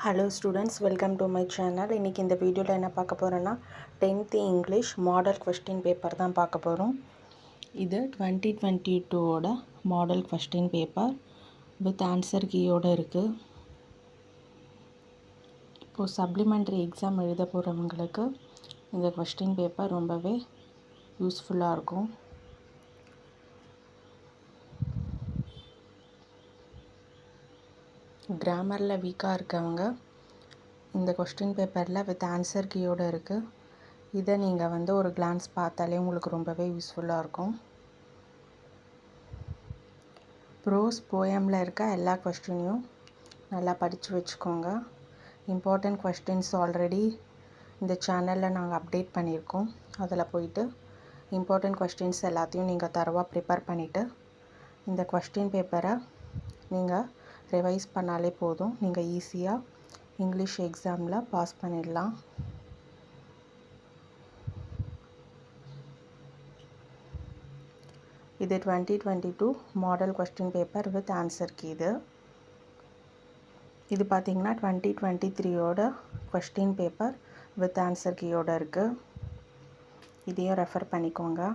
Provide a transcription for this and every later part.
Hello students, welcome to my channel. இன்றைக்கி இந்த வீடியோவில் என்ன பார்க்க போகிறோன்னா 10th English model question paper தான் பார்க்க போகிறோம். இது 2022ஓட model question paper with answer கீயோடு இருக்குது. இப்போது சப்ளிமெண்ட்ரி எக்ஸாம் எழுத போகிறவங்களுக்கு இந்த கொஸ்டின் பேப்பர் ரொம்பவே யூஸ்ஃபுல்லாக இருக்கும். கிராமரில் வீக்காக இருக்கவங்க இந்த கொஸ்டின் பேப்பரில் வித் ஆன்சர் கீயோடு இருக்குது. இதை நீங்கள் ஒரு கிளான்ஸ் பார்த்தாலே உங்களுக்கு ரொம்பவே யூஸ்ஃபுல்லாக இருக்கும். ப்ரோஸ் போயமில் இருக்க எல்லா கொஸ்டினையும் நல்லா படித்து வச்சுக்கோங்க. இம்பார்ட்டண்ட் கொஸ்டின்ஸ் ஆல்ரெடி இந்த சேனலில் நாங்கள் அப்டேட் பண்ணியிருக்கோம். அதில் போயிட்டு இம்பார்ட்டண்ட் கொஸ்டின்ஸ் எல்லாத்தையும் நீங்கள் தரவாக ப்ரிப்பேர் பண்ணிவிட்டு இந்த கொஸ்டின் பேப்பரை நீங்கள் ரிவைஸ் பண்ணாலே போதும். நீங்கள் ஈஸியாக இங்கிலீஷ் எக்ஸாமில் பாஸ் பண்ணிடலாம். இது 2022 model question paper with answer key. இது பார்த்திங்கன்னா 2023ஓட கொஸ்டின் பேப்பர் வித் ஆன்சர் கீயோடு இருக்குது. இதையும் ரெஃபர் பண்ணிக்கோங்க.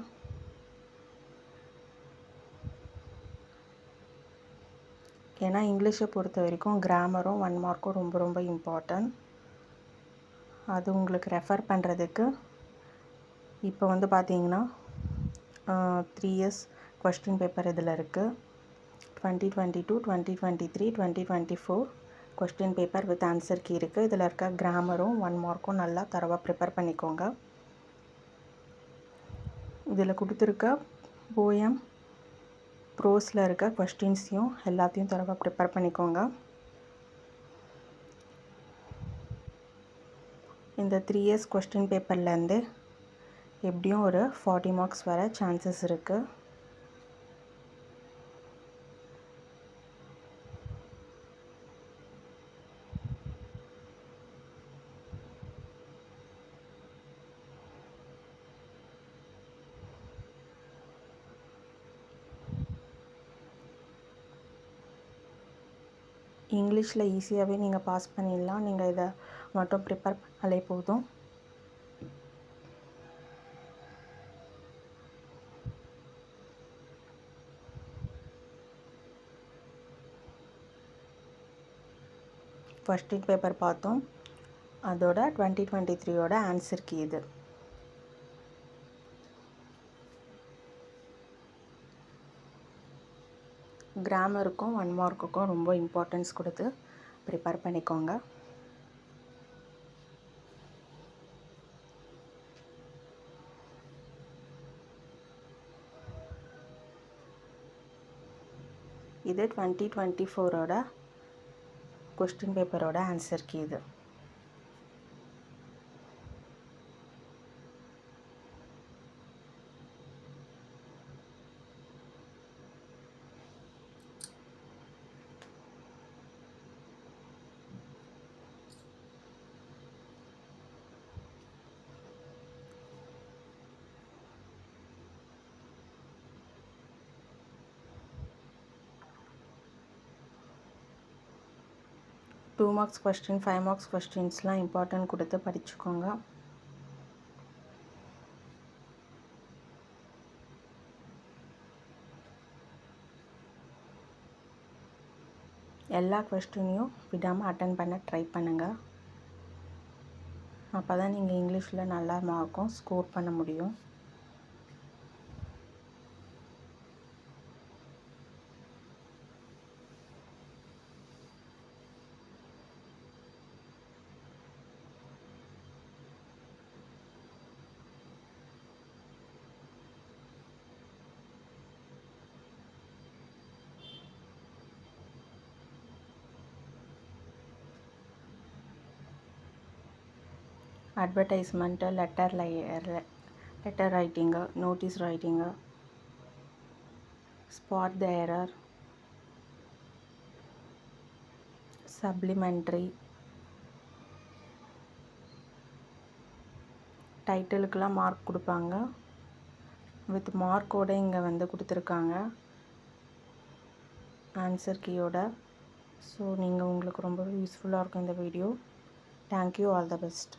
ஏன்னா இங்கிலீஷை பொறுத்த வரைக்கும் கிராமரும் 1 மார்க்கும் ரொம்ப ரொம்ப இம்பார்ட்டன்ட். அது உங்களுக்கு ரெஃபர் பண்ணுறதுக்கு இப்போ பார்த்திங்கன்னா 3 இயர்ஸ் கொஸ்டின் பேப்பர் இதில் இருக்குது. 2022, 2023, 2024 question paper with answer key இருக்குது. இதில் இருக்க கிராமரும் 1 மார்க்கும் நல்லா தரவாக ப்ரிப்பேர் பண்ணிக்கோங்க. இதில் கொடுத்துருக்க போயம் ப்ரோஸில் இருக்க கொஸ்டின்ஸையும் எல்லாத்தையும் தரவாக ப்ரிப்பேர் பண்ணிக்கோங்க. இந்த 3 இயர்ஸ் கொஸ்டின் பேப்பர்லேருந்து எப்படியும் ஒரு 40 மார்க்ஸ் வர சான்சஸ் இருக்குது. இங்கிலீஷில் ஈஸியாகவே நீங்கள் பாஸ் பண்ணிடலாம். நீங்கள் இதை மட்டும் ப்ரிப்பேர் பண்ணாலே போதும். கொஸ்டின் பேப்பர் பார்த்தோம். அதோட 2023ஓட ஆன்சர் கீ இது. கிராமருக்கும் 1 மார்க்குக்கும் ரொம்ப இம்பார்ட்டன்ஸ் கொடுத்து ப்ரிப்பேர் பண்ணிக்கோங்க. இது 2024ஓட கொஸ்டின் பேப்பரோட ஆன்சர் கீ இது. டூ மார்க்ஸ் கொஸ்டின், 5 மார்க்ஸ் கொஸ்டின்ஸ்லாம் இம்பார்ட்டன்ட் கொடுத்து படிச்சுக்கோங்க. எல்லா கொஸ்டினையும் விடாமல் அட்டன் பண்ண ட்ரை பண்ணுங்கள். அப்போ தான் நீங்கள் இங்கிலீஷில் நல்லா மார்க்கும் ஸ்கோர் பண்ண முடியும். Advertisement, letter writing, notice writing, spot the error, supplementary, டைட்டிலுக்கெலாம் மார்க் கொடுப்பாங்க. வித் மார்க்கோடு இங்கே கொடுத்துருக்காங்க ஆன்சர் கீயோட. ஸோ நீங்கள் உங்களுக்கு ரொம்ப யூஸ்ஃபுல்லாக இருக்கும் இந்த video. Thank you, all the best.